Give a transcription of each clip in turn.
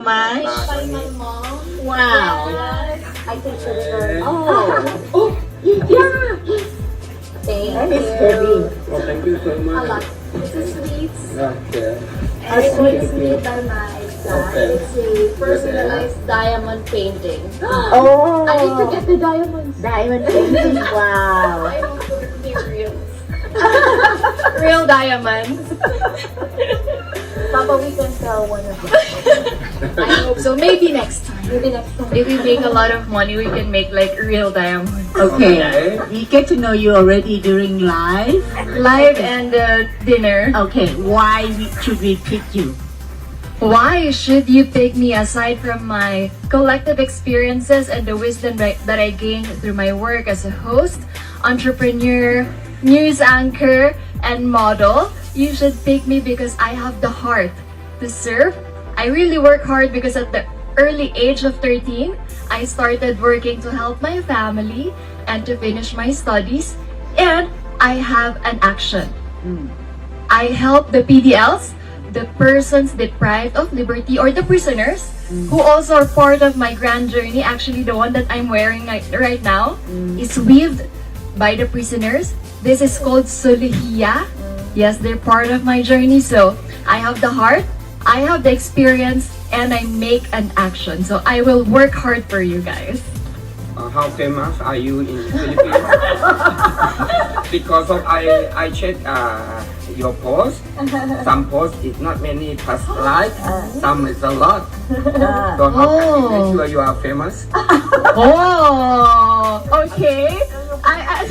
Much? By my mom. Wow. I think she deserves. Oh, Yeah. Thank that is you. heavy. Well, thank you so A much. lot. It's a sweet. Okay. And it was made by my dad. Okay. It's a personalized diamond painting. Oh, I need to get the diamonds. diamond painting. Wow. I hope they're real. Real diamonds. Papa, we can sell one of them. I hope so. Maybe next time. Maybe next time. If we make a lot of money, we can make like real diamonds. Okay. Okay. We get to know you already during live. Live and dinner. Okay, why should we pick you? Why should you pick me aside from my collective experiences and the wisdom that I gained through my work as a host, entrepreneur, news anchor, and model? You should pick me because I have the heart to serve. I really work hard because at the early age of 13, I started working to help my family and to finish my studies. And I have an action. I help the PDLs, the persons deprived of liberty, or the prisoners who also are part of my grand journey. Actually, the one that I'm wearing right now is weaved by the prisoners. This is called Solihiya. Yes, they're part of my journey. So I have the heart, I have the experience, and I make an action. So I will work hard for you guys. How famous are you in the Philippines? Because of I check your post. Some post is not many past like, some is a lot. So how can you make sure you are famous? Oh, okay. I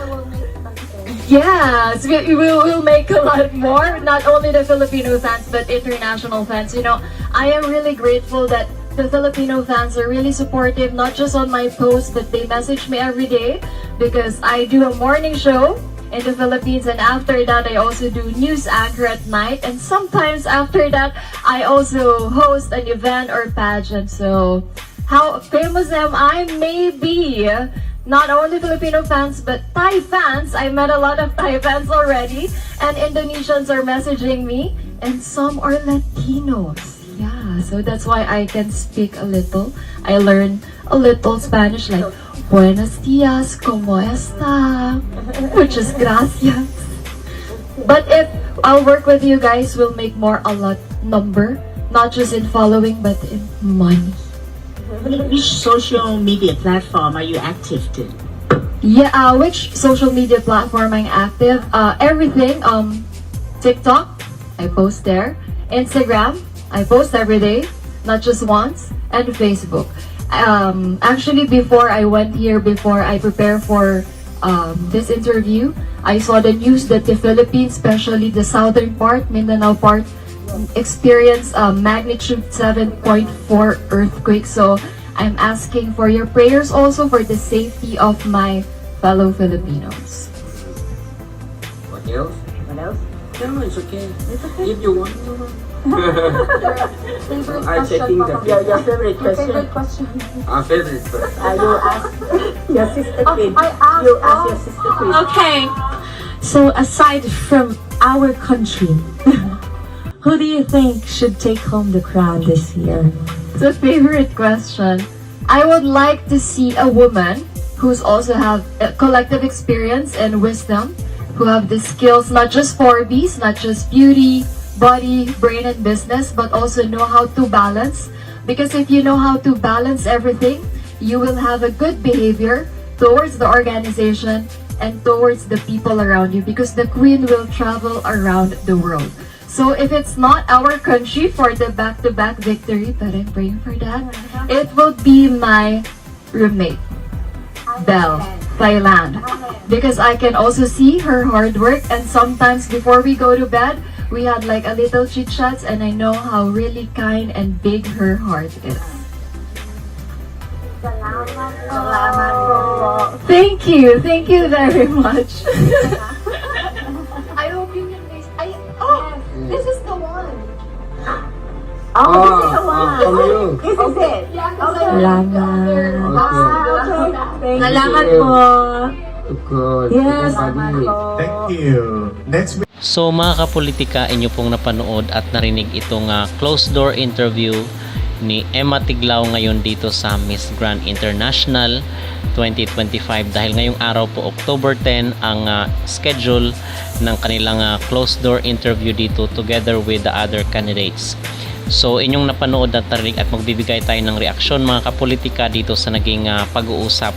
will make something. Yes, we'll make a lot more. Not only the Filipino fans, but international fans. You know, I am really grateful that the Filipino fans are really supportive, not just on my posts, but they message me every day because I do a morning show in the Philippines, and after that, I also do news anchor at night, and sometimes after that, I also host an event or pageant. So, how famous am I? Maybe. Not only Filipino fans, but Thai fans. I met a lot of Thai fans already. And Indonesians are messaging me. And some are Latinos. Yeah, so that's why I can speak a little. I learned a little Spanish like, Buenos dias, ¿cómo está? Which is gracias. But if I'll work with you guys, we'll make more a lot number. Not just in following, but in money. Which social media platform are you active in? Yeah, which social media platform I'm active? Everything. TikTok, I post there. Instagram, I post every day, not just once. And Facebook. Actually, before I went here, before I prepare for this interview, I saw the news that the Philippines, especially the southern part, Mindanao part, experienced magnitude 7.4 earthquake. So I'm asking for your prayers also for the safety of my fellow Filipinos. What else? What else? No, it's okay. If you want. Favorite I'm checking the Your favorite question? favorite question. favorite first. You ask your sister Queen. I asked. You ask your sister Queen. Okay. So aside from our country, who do you think should take home the crown this year? It's a favorite question. I would like to see a woman who's also have a collective experience and wisdom, who have the skills, not just 4Bs, not just beauty, body, brain, and business, but also know how to balance. Because if you know how to balance everything, you will have a good behavior towards the organization and towards the people around you, because the queen will travel around the world. So if it's not our country for the back-to-back victory, but I'm praying for that, it will be my roommate, Belle, Thailand. Because I can also see her hard work, and sometimes before we go to bed, we had like a little chit-chats, and I know how really kind and big her heart is. Thank you very much. I hope you can this is the one. Oh, this is the one. From you. This is it. Salamat. Okay. Salamat po. Good. Yes. Everybody. Thank you. Next week. So mga kapolitika, inyo pong napanood at narinig itong closed door interview ni Emma Tiglao ngayon dito sa Miss Grand International 2025 dahil ngayong araw po October 10 ang schedule ng kanilang closed door interview dito together with the other candidates. So inyong napanood at narinig at magbibigay tayo ng reaksyon mga kapolitika dito sa naging pag-uusap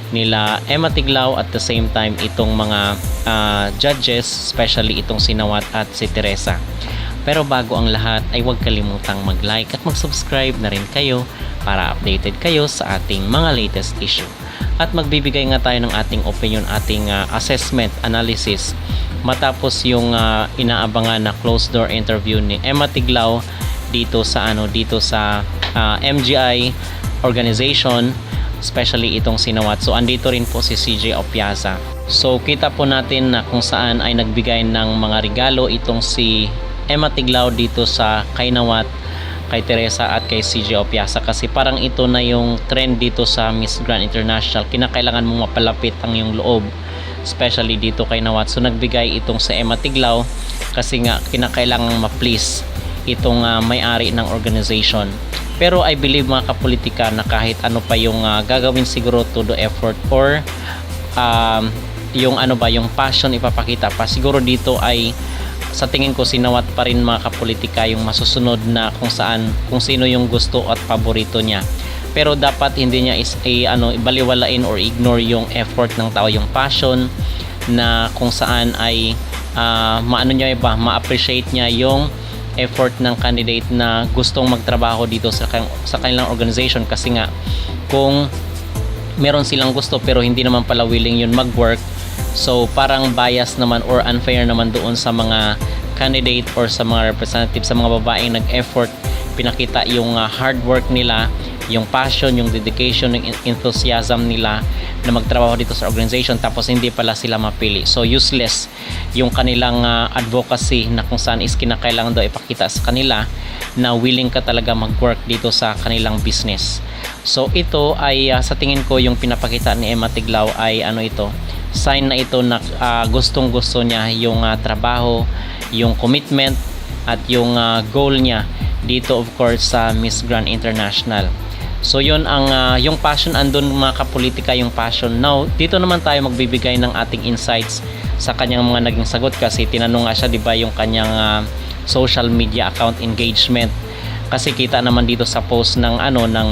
nila Emma Tiglao at the same time itong mga judges, especially itong si Nawat at si Teresa. Pero bago ang lahat ay huwag kalimutang mag-like at mag-subscribe na rin kayo para updated kayo sa ating mga latest issue. At magbibigay nga tayo ng ating opinion, ating assessment, analysis matapos yung inaabangan na closed door interview ni Emma Tiglao dito sa MGI organization, especially itong sinawat. So andito rin po si CJ Opiasa. So kita po natin na kung saan ay nagbigay ng mga regalo itong si Emma Tiglao dito sa kay Nawat, kay Teresa at kay CJ Opiasa, kasi parang ito na yung trend dito sa Miss Grand International. Kinakailangan mong mapalapit ang yung loob, especially dito kay Nawat. So nagbigay itong si Emma Tiglao kasi nga kinakailangan ma-please itong may-ari ng organization. Pero I believe mga kapolitika na kahit ano pa yung gagawin siguro to the effort or yung passion ipapakita pa, siguro dito ay sa tingin ko sinawat pa rin mga kapolitika yung masusunod na kung sino yung gusto at paborito niya. Pero dapat hindi niya ibaliwalain or ignore yung effort ng tao, yung passion na kung saan ay ma-appreciate niya yung effort ng candidate na gustong magtrabaho dito sa kanilang organization. Kasi nga kung meron silang gusto pero hindi naman pala willing yun mag-work, so parang bias naman or unfair naman doon sa mga candidate or sa mga representative, sa mga babaeng nag-effort, pinakita yung hard work nila, yung passion, yung dedication, yung enthusiasm nila na magtrabaho dito sa organization, tapos hindi pala sila mapili. So useless yung kanilang advocacy na kung saan is kinakailangan daw ipakita sa kanila na willing ka talaga mag-work dito sa kanilang business. So ito ay sa tingin ko yung pinapakita ni Emma Tiglao ay sign na ito na gustong gusto niya yung trabaho, yung commitment at yung goal niya dito, of course, sa Miss Grand International. So yun ang yung passion andun mga kapolitika, yung passion. Now dito naman tayo magbibigay ng ating insights sa kanyang mga naging sagot, kasi tinanong nga siya, di ba, yung kanyang social media account engagement. Kasi kita naman dito sa post ng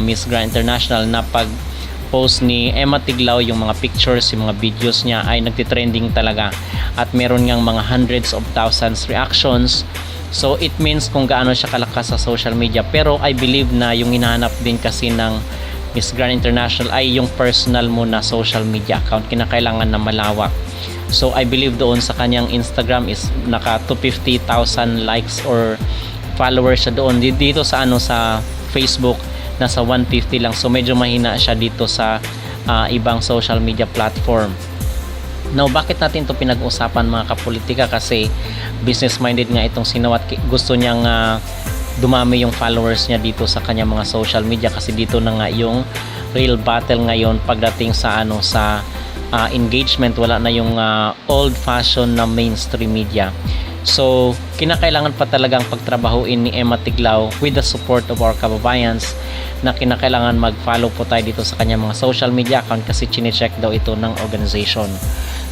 Miss Grand International na pag post ni Emma Tiglao, yung mga pictures, yung mga videos niya ay nagtitrending talaga at meron ngang mga hundreds of thousands reactions. So it means kung gaano siya kalakas sa social media. Pero I believe na yung hinahanap din kasi ng Miss Grand International ay yung personal mo na social media account, kinakailangan na malawak. So I believe doon sa kanyang Instagram is naka 250,000 likes or followers siya doon. Dito sa sa Facebook nasa 150 lang. So medyo mahina siya dito sa ibang social media platform. Now, bakit natin ito pinag-usapan mga kapolitika? Kasi business-minded nga itong sinawat. Gusto niyang dumami yung followers niya dito sa kanyang mga social media, kasi dito na nga yung real battle ngayon pagdating sa engagement. Wala na yung old-fashioned na mainstream media. So, kinakailangan pa talagang pagtrabahuin ni Emma Tiglao with the support of our kababayans, na kinakailangan mag-follow po tayo dito sa kanyang mga social media account kasi chinecheck daw ito ng organization.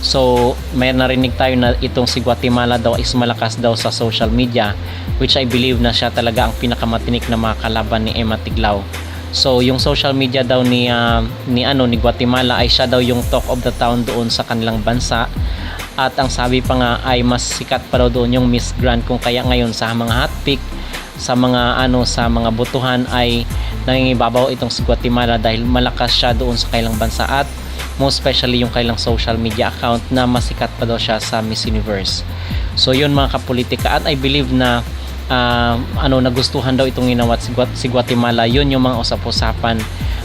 So, may narinig tayo na itong si Guatemala daw is malakas daw sa social media, which I believe na siya talaga ang pinakamatinik na mga kalaban ni Emma Tiglao. So, yung social media daw ni Guatemala ay siya daw yung talk of the town doon sa kanilang bansa. At ang sabi pa nga ay mas sikat pa daw doon yung Miss Grand, kung kaya ngayon sa mga hot pick, sa mga botohan ay nangingibabaw itong si Guatemala dahil malakas siya doon sa kailang bansa, at most especially yung kailang social media account na masikat pa daw siya sa Miss Universe. So yun mga kapolitika, at I believe na nagustuhan daw itong ginawat si Guatemala. Yun yung mga usap-usapan,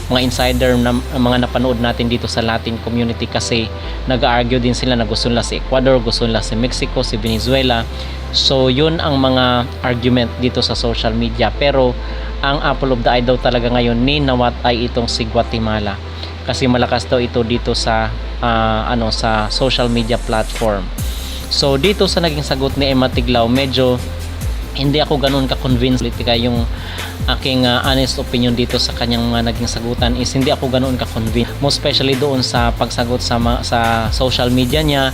mga insider na mga napanood natin dito sa Latin community, kasi nag-argue din sila na gusto nila si Ecuador, gusto nila si Mexico, si Venezuela. So yun ang mga argument dito sa social media. Pero ang apple of the eye daw talaga ngayon ni Nawat ay itong si Guatemala, kasi malakas daw ito dito sa sa social media platform. So dito sa naging sagot ni Emma Tiglao, medyo hindi ako ganoon ka-convinced politika. Yung aking honest opinion dito sa kanyang mga naging sagutan is hindi ako ganoon ka-convinced, most especially doon sa pagsagot sa social media niya,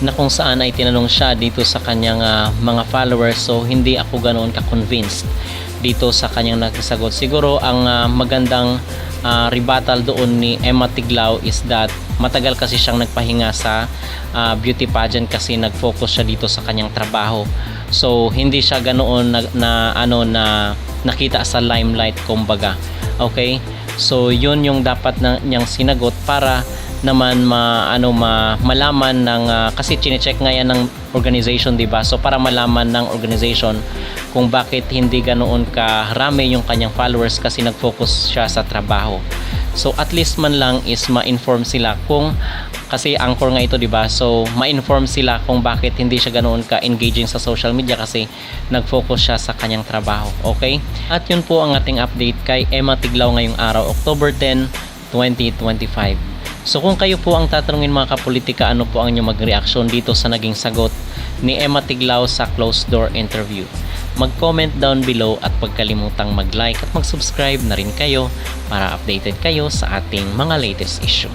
na kung saan ay tinanong siya dito sa kanyang mga followers. So hindi ako ganoon ka-convinced dito sa kanyang nagsagot. Siguro ang magandang rebuttal doon ni Emma Tiglao is that matagal kasi siyang nagpahinga sa beauty pageant kasi nag-focus siya dito sa kanyang trabaho. So hindi siya ganoon na nakita sa limelight, kumbaga. Okay? So yun yung dapat niyang sinagot para naman malaman ng kasi chine-check nga yan ng organization, di ba? So para malaman ng organization kung bakit hindi ganoon karami yung kanyang followers kasi nag-focus siya sa trabaho. So at least man lang is ma-inform sila kung, kasi anchor nga ito, di ba? So ma-inform sila kung bakit hindi siya ganoon ka-engaging sa social media kasi nag-focus siya sa kanyang trabaho. Okay? At yun po ang ating update kay Emma Tiglao ngayong araw, October 10, 2025. So kung kayo po ang tatanungin mga kapolitika, ano po ang inyong mag-reaction dito sa naging sagot ni Emma Tiglao sa closed door interview? Mag-comment down below at huwag kalimutang mag-like at mag-subscribe na rin kayo para updated kayo sa ating mga latest issue.